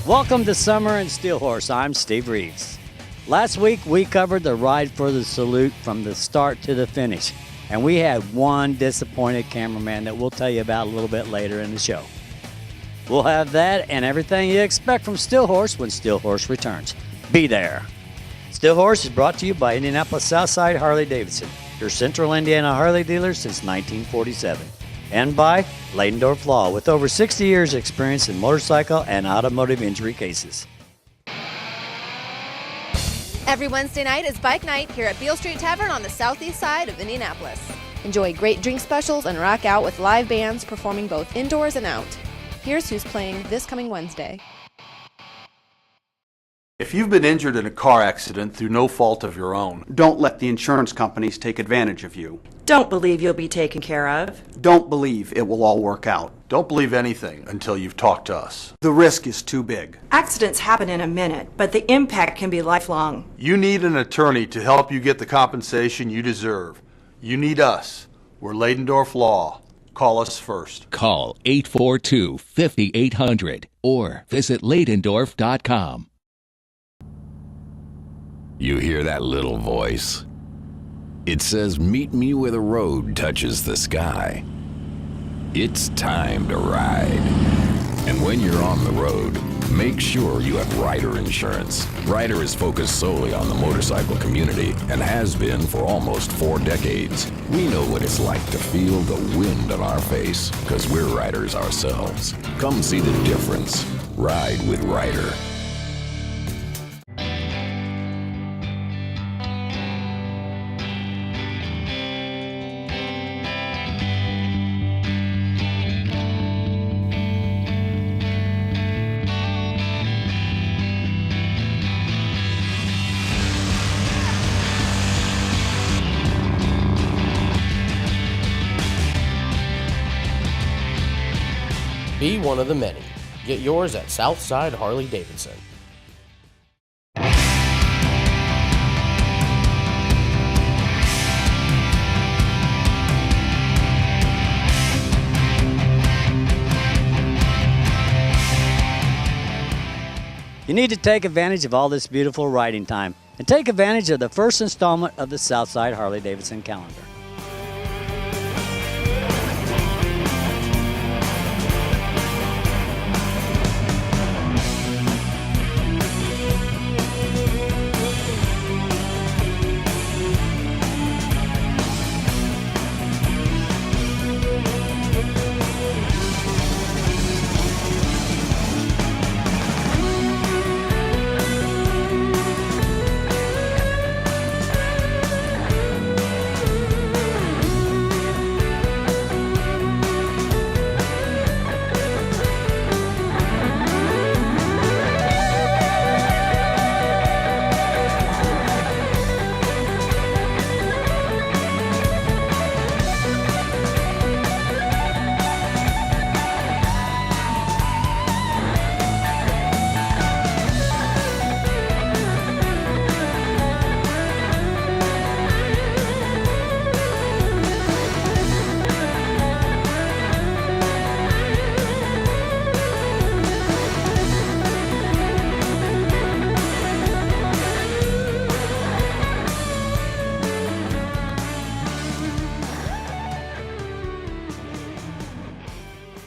Welcome to Summer in Steel Horse. I'm Steve Reeves. Last week we covered the ride for the salute from the start to the finish, and we had one disappointed cameraman that we'll tell you about a little bit later in the show. We'll have that and everything you expect from Steel Horse when Steel Horse returns. Be there. Steel Horse is brought to you by Indianapolis Southside Harley-Davidson, your Central Indiana Harley dealer since 1947. And by Leidendorf Law, with over 60 years experience in motorcycle and automotive injury cases. Every Wednesday night is Bike Night here at Beale Street Tavern on the southeast side of Indianapolis. Enjoy great drink specials and rock out with live bands performing both indoors and out. Here's who's playing this coming Wednesday. If you've been injured in a car accident through no fault of your own, don't let the insurance companies take advantage of you. Don't believe you'll be taken care of. Don't believe it will all work out. don't believe anything until you've talked to us. The risk is too big. Accidents happen in a minute, but the impact can be lifelong. You need an attorney to help you get the compensation you deserve. You need us. We're Leidendorf Law. Call us first. Call 842-5800 or visit Leidendorf.com. You hear that little voice? It says, meet me where the road touches the sky. It's time to ride. And when you're on the road, make sure you have Ryder insurance. Ryder is focused solely on the motorcycle community and has been for almost 4 decades. We know what it's like to feel the wind on our face because we're riders ourselves. Come see the difference. Ride with Ryder. Be one of the many. Get yours at Southside Harley-Davidson. You need to take advantage of all this beautiful riding time and take advantage of the first installment of the Southside Harley-Davidson calendar.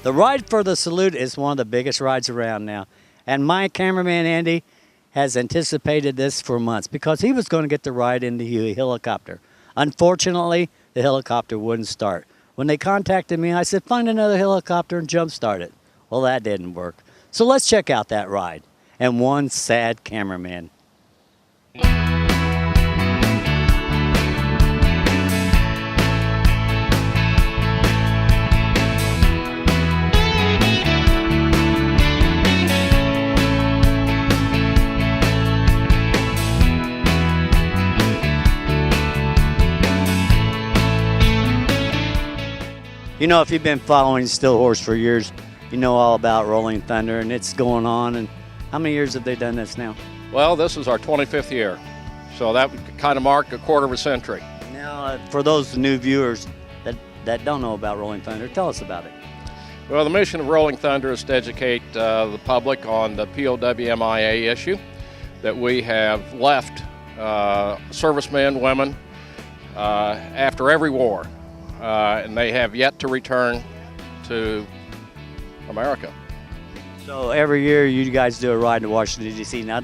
The ride for the salute is one of the biggest rides around now. And my cameraman, Andy, has anticipated this for months because he was going to get the ride in the helicopter. Unfortunately, the helicopter wouldn't start. When they contacted me, I said, find another helicopter and jumpstart it. Well, that didn't work. So let's check out that ride and one sad cameraman. You know, if you've been following Steel Horse for years, you know all about Rolling Thunder, and it's going on. And how many years have they done this now? Well, this is our 25th year, so that would kind of mark a quarter of a century. Now, for those new viewers that don't know about Rolling Thunder, tell us about it. Well, the mission of Rolling Thunder is to educate the public on the POW/MIA issue, that we have left servicemen, women, after every war, and they have yet to return to America. So every year you guys do a ride to Washington, D.C. Now,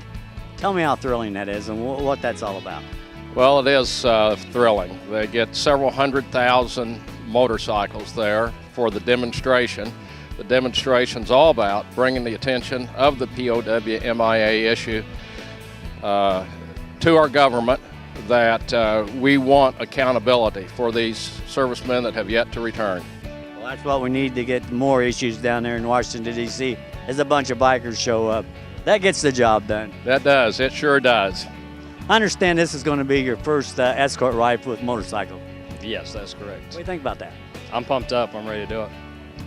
tell me how thrilling that is and what that's all about. Well, it is thrilling. They get several 100,000 motorcycles there for the demonstration. The demonstration's all about bringing the attention of the POW/MIA issue to our government, that we want accountability for these servicemen that have yet to return. Well, that's what we need to get more issues down there in Washington, D.C. as a bunch of bikers show up. That gets the job done. That does. It sure does. I understand this is going to be your first escort ride with motorcycle. Yes, that's correct. What do you think about that? I'm pumped up. I'm ready to do it.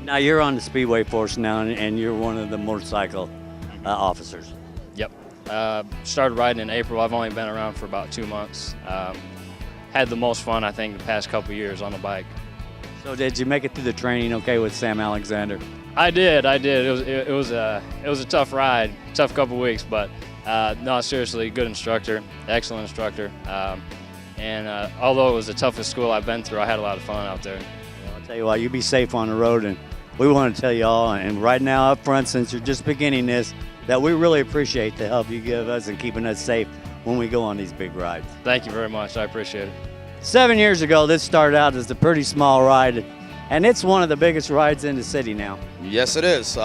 Now, you're on the Speedway Force now, and you're one of the motorcycle officers. Yep. Started riding in April. I've only been around for about 2 months. Had the most fun, I think, the past couple years on the bike. So did you make it through the training okay with Sam Alexander? I did. It was a tough ride, tough couple weeks, but no, seriously, good instructor, excellent instructor. And although it was the toughest school I've been through, I had a lot of fun out there. Well, I'll tell you what, you be safe on the road, and we want to tell you all, and right now up front, since you're just beginning this, that we really appreciate the help you give us in keeping us safe when we go on these big rides. Thank you very much. I appreciate it. 7 years ago, this started out as a pretty small ride, and it's one of the biggest rides in the city now. Yes, it is.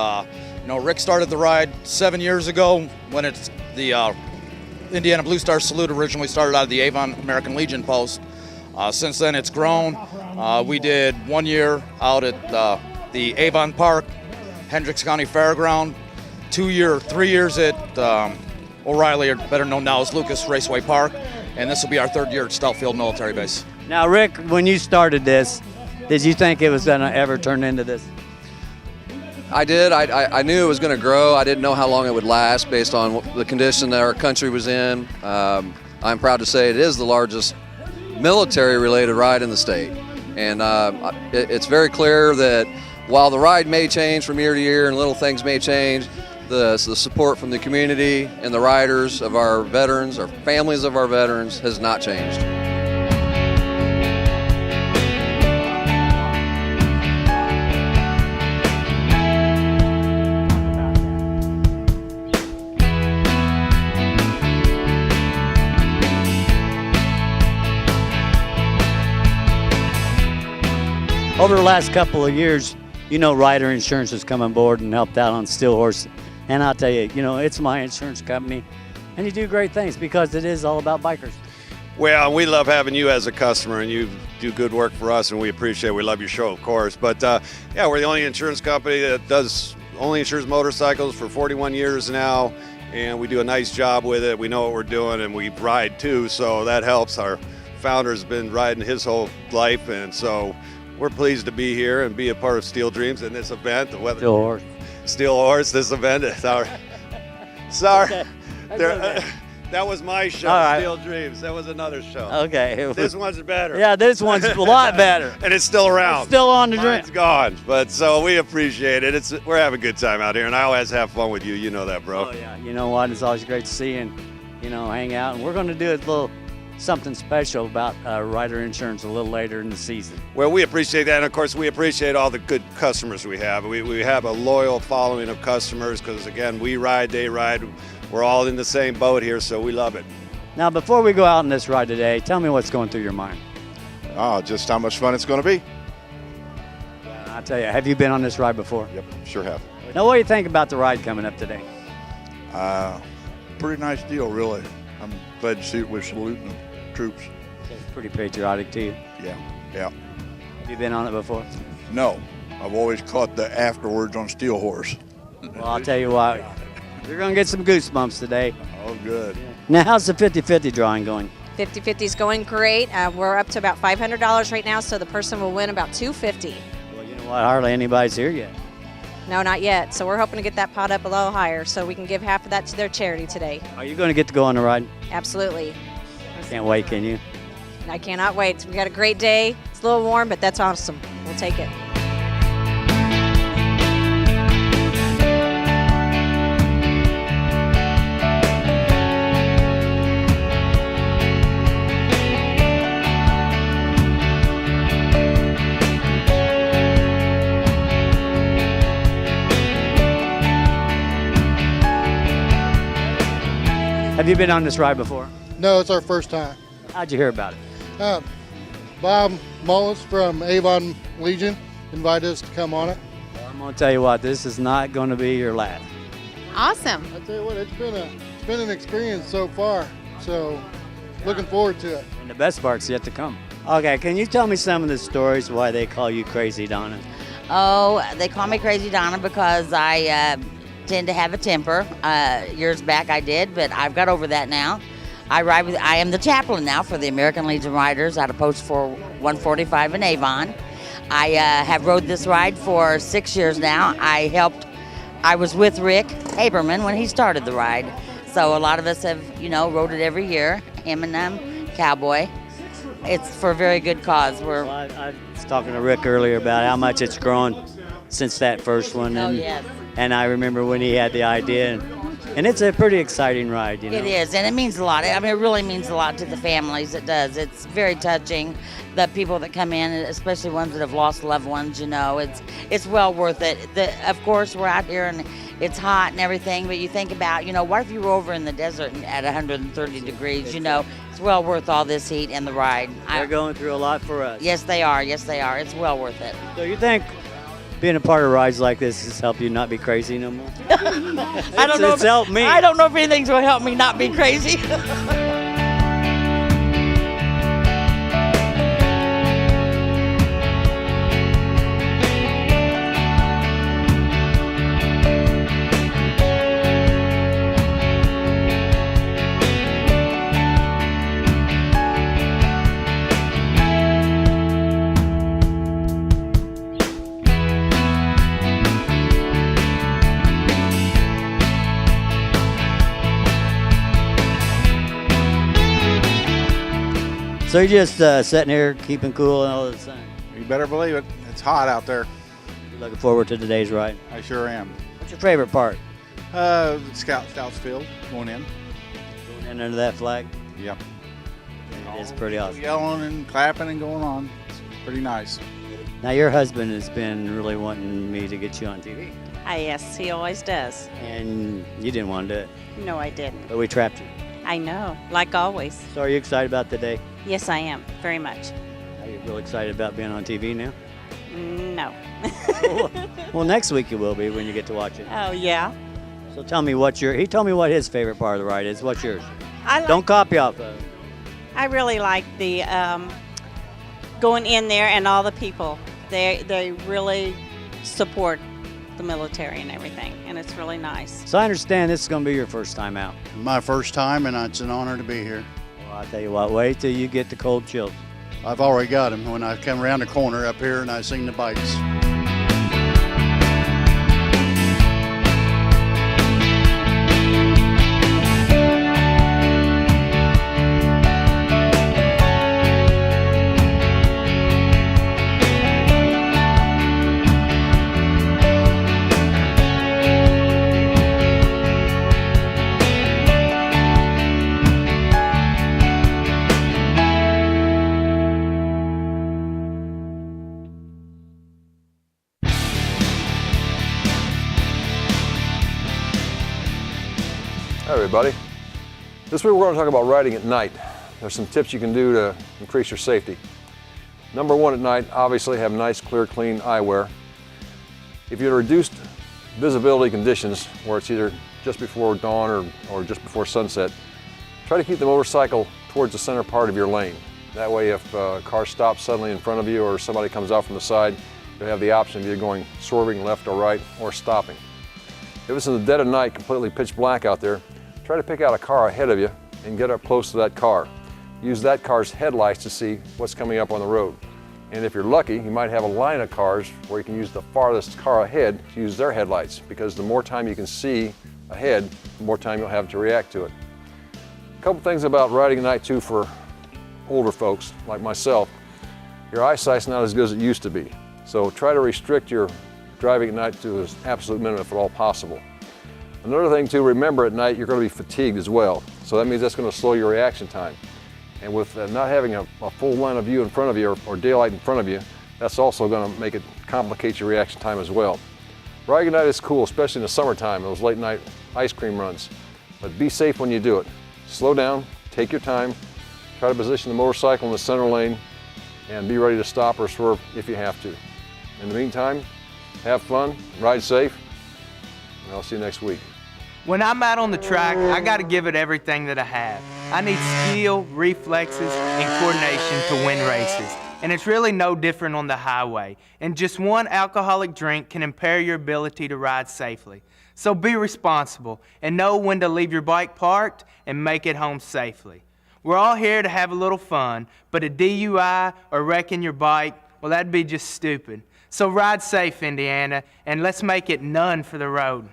Rick started the ride 7 years ago when it's the Indiana Blue Star Salute originally started out of the Avon American Legion post. Since then, it's grown. We did 1 year out at the Avon Park, Hendricks County Fairground, 3 years at O'Reilly, or better known now as Lucas Raceway Park, and this will be our 3rd year at Stoutfield Military Base. Now, Rick, when you started this, did you think it was going to ever turn into this? I did. I knew it was going to grow. I didn't know how long it would last based on the condition that our country was in. I'm proud to say it is the largest military-related ride in the state. And it's very clear that while the ride may change from year to year and little things may change, the support from the community and the riders of our veterans, our families of our veterans, has not changed. Over the last couple of years, Ryder Insurance has come on board and helped out on Steel Horse. And I'll tell you, it's my insurance company, and you do great things because it is all about bikers. Well, we love having you as a customer, and you do good work for us, and we appreciate it. We love your show, of course. But, we're the only insurance company that only insures motorcycles for 41 years now, and we do a nice job with it. We know what we're doing, and we ride, too, so that helps. Our founder's been riding his whole life, and so we're pleased to be here and be a part of Steel Dreams in this event. Steel Horse. Steel Horse, this event is our... Sorry. Okay. That was my show, right. Steel Dreams. That was another show. Okay. This one's better. Yeah, this one's a lot better. And it's still around. It's still on the dream. It's gone. But so we appreciate it. We're having a good time out here, and I always have fun with you. You know that, bro. Oh, yeah. You know what? It's always great to see you and, hang out. And we're going to do a little something special about Ryder Insurance a little later in the season. Well, we appreciate that, and of course we appreciate all the good customers we have. We have a loyal following of customers because, again, we ride, they ride. We're all in the same boat here, so we love it. Now, before we go out on this ride today, tell me what's going through your mind. Oh, just how much fun it's going to be. I'll tell you, have you been on this ride before? Yep, sure have. Now, what do you think about the ride coming up today? Pretty nice deal, really. I'm glad to see it with saluting the troops. It's pretty patriotic to you. Yeah. Have you been on it before? No, I've always caught the afterwards on Steel Horse. Well, I'll tell you what, you're going to get some goosebumps today. Oh, good. Now, how's the 50-50 drawing going? 50-50 is going great. We're up to about $500 right now, so the person will win about $250. Well, you know what? Hardly anybody's here yet. No, not yet. So we're hoping to get that pot up a little higher so we can give half of that to their charity today. Are you going to get to go on the ride? Absolutely. Can't wait, can you? I cannot wait. We got a great day. It's a little warm, but that's awesome. We'll take it. you been on this ride before? No, it's our first time. How'd you hear about it? Bob Mullis from Avon Legion invited us to come on it. Well, I'm going to tell you what, this is not going to be your last. Awesome. I tell you what, it's been an experience so far. So, looking forward to it. And the best part's yet to come. Okay, can you tell me some of the stories why they call you Crazy Donna? Oh, they call me Crazy Donna because I tend to have a temper. Years back I did, but I've got over that now. I am the chaplain now for the American Legion Riders out of Post 145 in Avon. I have rode this ride for 6 years now. I was with Rick Haberman when he started the ride. So a lot of us have, rode it every year, him and Cowboy. It's for a very good cause. I was talking to Rick earlier about how much it's grown since that first one. And, yes. And I remember when he had the idea. And it's a pretty exciting ride, It is, and it means a lot. I mean, it really means a lot to the families. It does. It's very touching. The people that come in, especially ones that have lost loved ones, it's well worth it. Of course, we're out here and it's hot and everything, but you think about, what if you were over in the desert at 130 degrees, it's well worth all this heat and the ride. They're going through a lot for us. Yes, they are. Yes, they are. It's well worth it. So you think being a part of rides like this has helped you not be crazy no more? I don't know. It's helped me. I don't know if anything's going to help me not be crazy. So you're just sitting here keeping cool and all of the sun? You better believe it. It's hot out there. You're looking forward to today's ride? I sure am. What's your favorite part? Scouts field, going in. Going in under that flag? Yep. It's pretty awesome. Yelling and clapping and going on. It's pretty nice. Now your husband has been really wanting me to get you on TV. Yes, he always does. And you didn't want to do it. No, I didn't. But we trapped you. I know, like always. So are you excited about today? Yes, I am, very much. Are you really excited about being on TV now? No. Well, next week you will be when you get to watch it. Oh, yeah. So tell me he told me what his favorite part of the ride is. What's yours? Don't copy off of it. I really like the going in there and all the people. They really support the military and everything, and it's really nice. So I understand this is going to be your first time out. My first time, and it's an honor to be here. Well, I'll tell you what, wait till you get the cold chills. I've already got them when I come around the corner up here and I seen the bikes. Hi everybody. This week we're going to talk about riding at night. There's some tips you can do to increase your safety. Number one, at night, obviously have nice, clear, clean eyewear. If you're in reduced visibility conditions, where it's either just before dawn or just before sunset, try to keep the motorcycle towards the center part of your lane. That way if a car stops suddenly in front of you or somebody comes out from the side, you'll have the option of either going swerving left or right or stopping. If it's in the dead of night, completely pitch black out there, try to pick out a car ahead of you and get up close to that car. Use that car's headlights to see what's coming up on the road. And if you're lucky, you might have a line of cars where you can use the farthest car ahead to use their headlights, because the more time you can see ahead, the more time you'll have to react to it. A couple things about riding at night too for older folks like myself. Your eyesight's not as good as it used to be. So try to restrict your driving at night to the absolute minimum if at all possible. Another thing to remember, at night you're going to be fatigued as well. So that means that's going to slow your reaction time. And with not having a full line of view in front of you or daylight in front of you, that's also going to make it complicate your reaction time as well. Riding at night is cool, especially in the summertime, those late night ice cream runs. But be safe when you do it. slow down, take your time, try to position the motorcycle in the center lane, and be ready to stop or swerve if you have to. In the meantime, have fun, ride safe, and I'll see you next week. When I'm out on the track, I got to give it everything that I have. I need skill, reflexes, and coordination to win races. And it's really no different on the highway. And just one alcoholic drink can impair your ability to ride safely. So be responsible and know when to leave your bike parked and make it home safely. We're all here to have a little fun, but a DUI or wrecking your bike, well, that'd be just stupid. So ride safe, Indiana, and let's make it none for the road.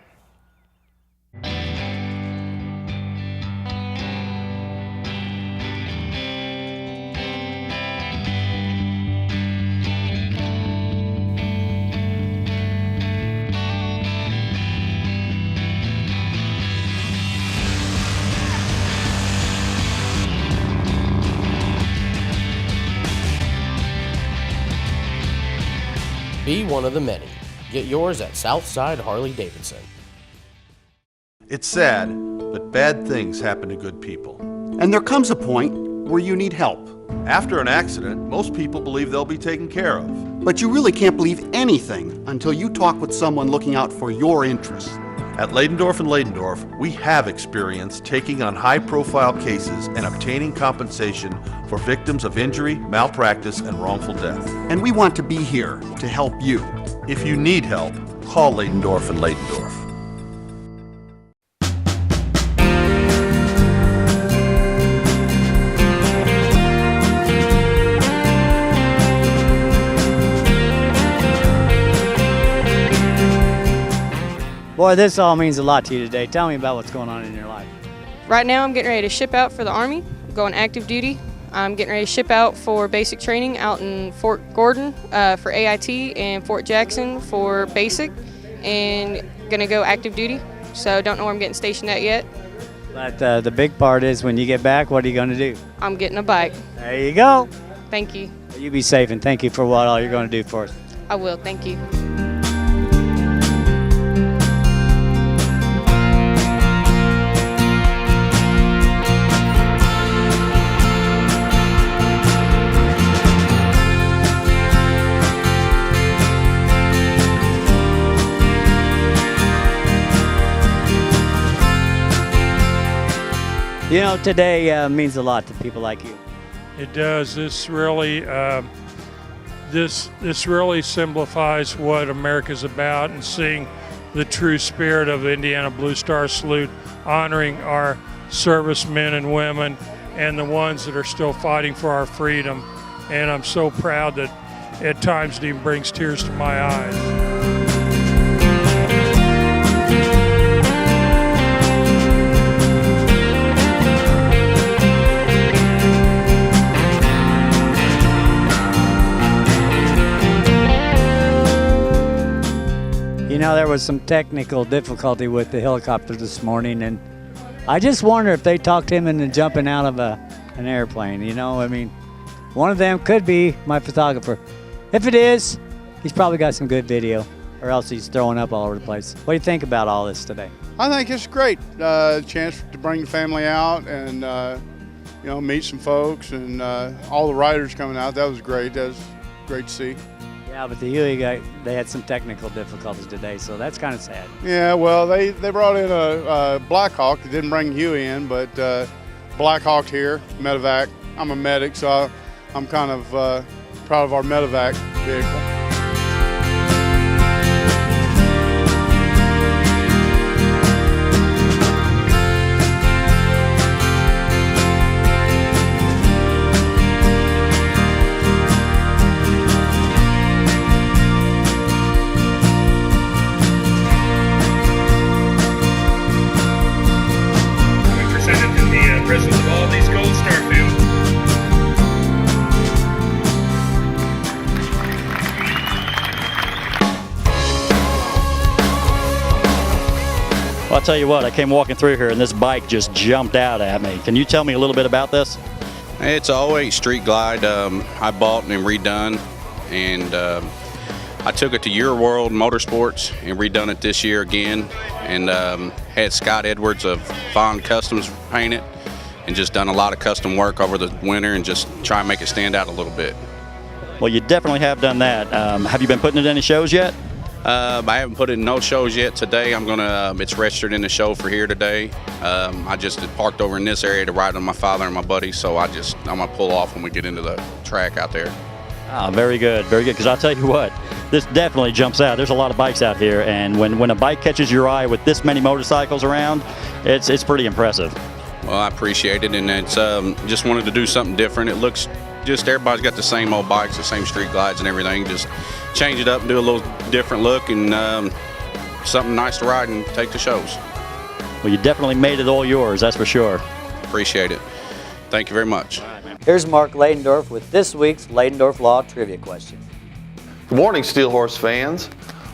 Be one of the many. Get yours at Southside Harley-Davidson. It's sad, but bad things happen to good people. And there comes a point where you need help. After an accident, most people believe they'll be taken care of. But you really can't believe anything until you talk with someone looking out for your interests. At Ladendorf & Ladendorf, we have experience taking on high-profile cases and obtaining compensation for victims of injury, malpractice, and wrongful death. And we want to be here to help you. If you need help, call Ladendorf & Ladendorf. Boy, this all means a lot to you today. Tell me about what's going on in your life. Right now I'm getting ready to ship out for the Army, going active duty. I'm getting ready to ship out for basic training out in Fort Gordon for AIT and Fort Jackson for basic, and going to go active duty. So don't know where I'm getting stationed at yet. But the big part is when you get back, what are you going to do? I'm getting a bike. There you go. Thank you. You be safe, and thank you for what all you're going to do for us. I will, thank you. You know, today means a lot to people like you. It does. This really, this really simplifies what America's about, and seeing the true spirit of the Indiana Blue Star Salute, honoring our servicemen and women and the ones that are still fighting for our freedom. And I'm so proud that at times it even brings tears to my eyes. You know, there was some technical difficulty with the helicopter this morning, and I just wonder if they talked him into jumping out of an airplane. You know, I mean, one of them could be my photographer. If it is, he's probably got some good video, or else he's throwing up all over the place. What do you think about all this today? I think it's great. Chance to bring the family out and, you know, meet some folks, and all the riders coming out. That was great. That was great to see. Yeah, but the Huey guy, they had some technical difficulties today, so that's kind of sad. Yeah, well, they brought in a Blackhawk. They didn't bring Huey in, but Blackhawk here, medevac. I'm a medic, so I'm kind of proud of our medevac vehicle. I'll tell you what, I came walking through here and this bike just jumped out at me. Can you tell me a little bit about this? It's a 08 Street Glide I bought and redone, and I took it to Your World Motorsports and redone it this year again, and had Scott Edwards of Vaughn Customs paint it. and just done a lot of custom work over the winter and just try and make it stand out a little bit. Well, you definitely have done that. Have you been putting it in any shows yet? I haven't put it in no shows yet today. I'm gonna, it's registered in the show for here today. I just parked over in this area to ride with my father and my buddy, so I'm gonna pull off when we get into the track out there. Ah, very good, because I'll tell you what, this definitely jumps out. There's a lot of bikes out here, and when a bike catches your eye with this many motorcycles around, it's pretty impressive. Well, I appreciate it, and it's just wanted to do something different. It looks just everybody's got the same old bikes, the same street glides and everything. Just change it up and do a little different look and something nice to ride and take to shows. Well, you definitely made it all yours, that's for sure. Appreciate it. Thank you very much. Here's Mark Ladendorf with this week's Ladendorf Law Trivia question. Good morning, Steel Horse fans.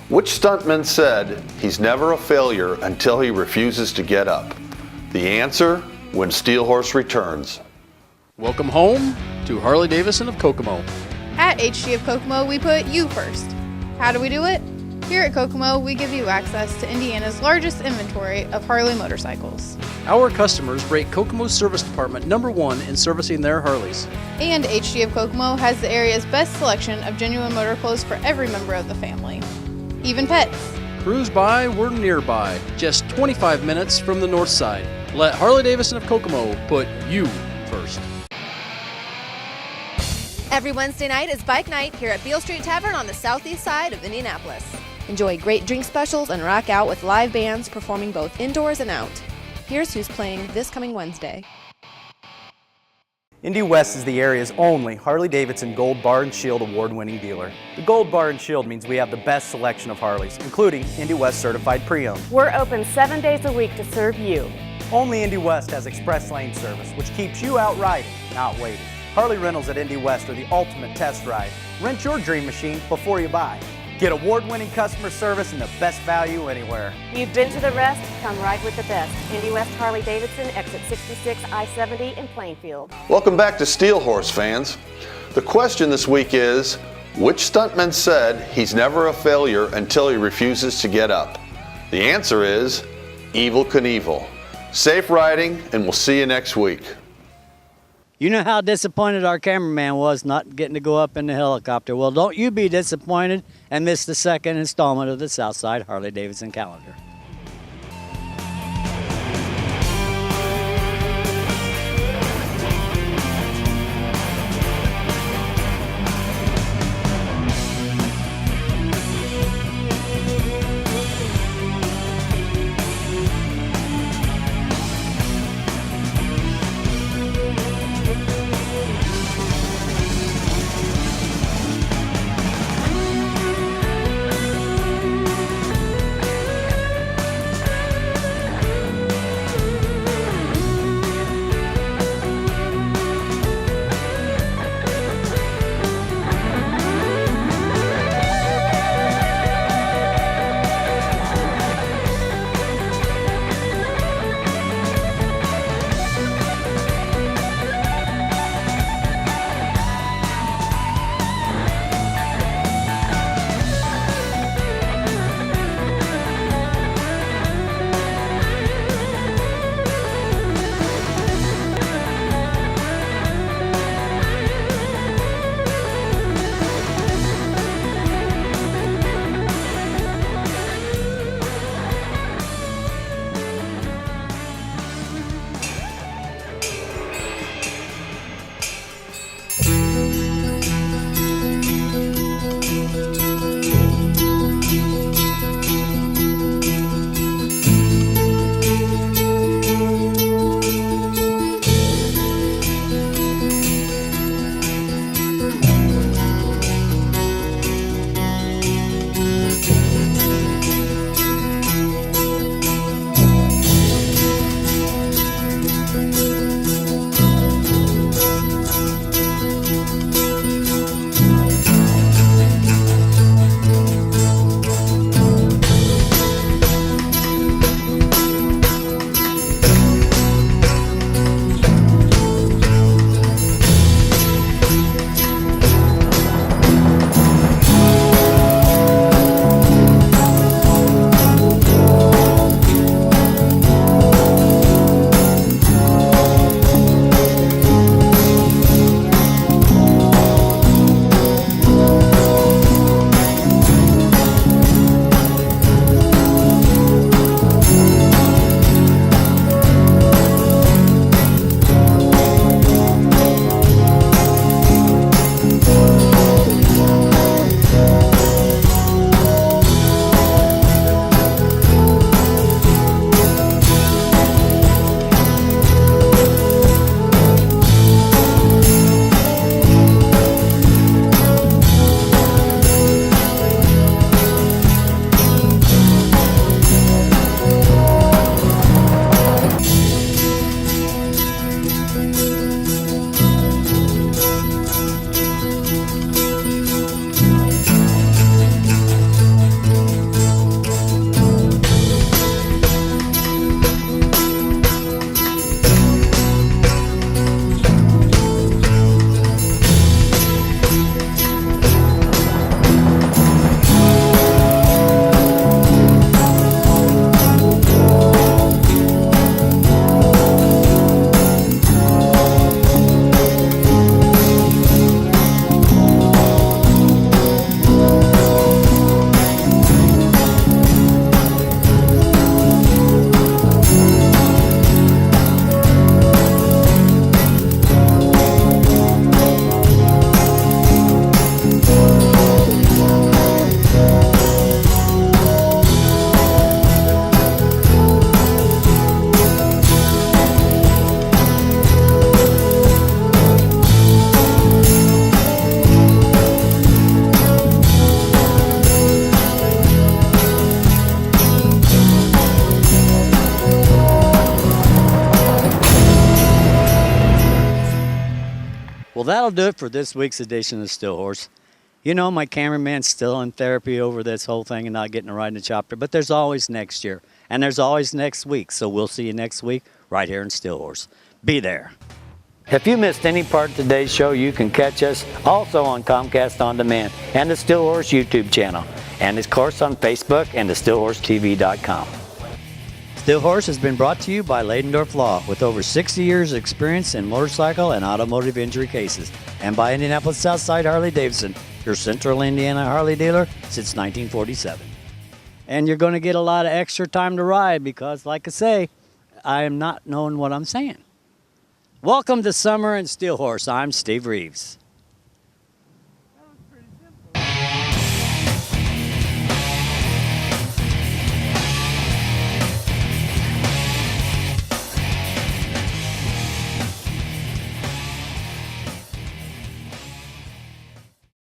Which stuntman said he's never a failure until he refuses to get up? The answer, when Steel Horse returns. Welcome home to Harley Davidson of Kokomo. At HG of Kokomo, we put you first. How do we do it? Here at Kokomo, we give you access to Indiana's largest inventory of Harley motorcycles. Our customers rate Kokomo's service department #1 in servicing their Harleys. And HG of Kokomo has the area's best selection of genuine motor clothes for every member of the family, even pets. Cruise by, we're nearby, just 25 minutes from the north side. Let Harley Davidson of Kokomo put you first. Every Wednesday night is Bike Night here at Beale Street Tavern on the southeast side of Indianapolis. Enjoy great drink specials and rock out with live bands performing both indoors and out. Here's who's playing this coming Wednesday. Indy West is the area's only Harley-Davidson Gold Bar and Shield award-winning dealer. The Gold Bar and Shield means we have the best selection of Harleys, including Indy West certified pre-owned. We're open 7 days a week to serve you. Only Indy West has express lane service, which keeps you out riding, not waiting. Harley rentals at Indy West are the ultimate test ride. Rent your dream machine before you buy. Get award-winning customer service and the best value anywhere. You've been to the rest, come ride with the best. Indy West Harley Davidson, exit 66 I-70 in Plainfield. Welcome back to Steel Horse fans. The question this week is, which stuntman said he's never a failure until he refuses to get up? The answer is Evel Knievel. Safe riding, and we'll see you next week. You know how disappointed our cameraman was not getting to go up in the helicopter. Well, don't you be disappointed and miss the second installment of the Southside Harley-Davidson calendar. Well, that'll do it for this week's edition of Still Horse. You know, my cameraman's still in therapy over this whole thing and not getting to ride in the chopper, but there's always next year, and there's always next week, so we'll see you next week right here in Still Horse. Be there. If you missed any part of today's show, you can catch us also on Comcast On Demand and the Still Horse YouTube channel, and of course on Facebook and the StillHorseTV.com. Still Horse has been brought to you by Leidendorf Law with over 60 years of experience in motorcycle and automotive injury cases, and by Indianapolis Southside Harley-Davidson, your Central Indiana Harley dealer since 1947. And you're going to get a lot of extra time to ride because, like I say, I am not knowing what I'm saying. Welcome to Summer in Still Horse. I'm Steve Reeves.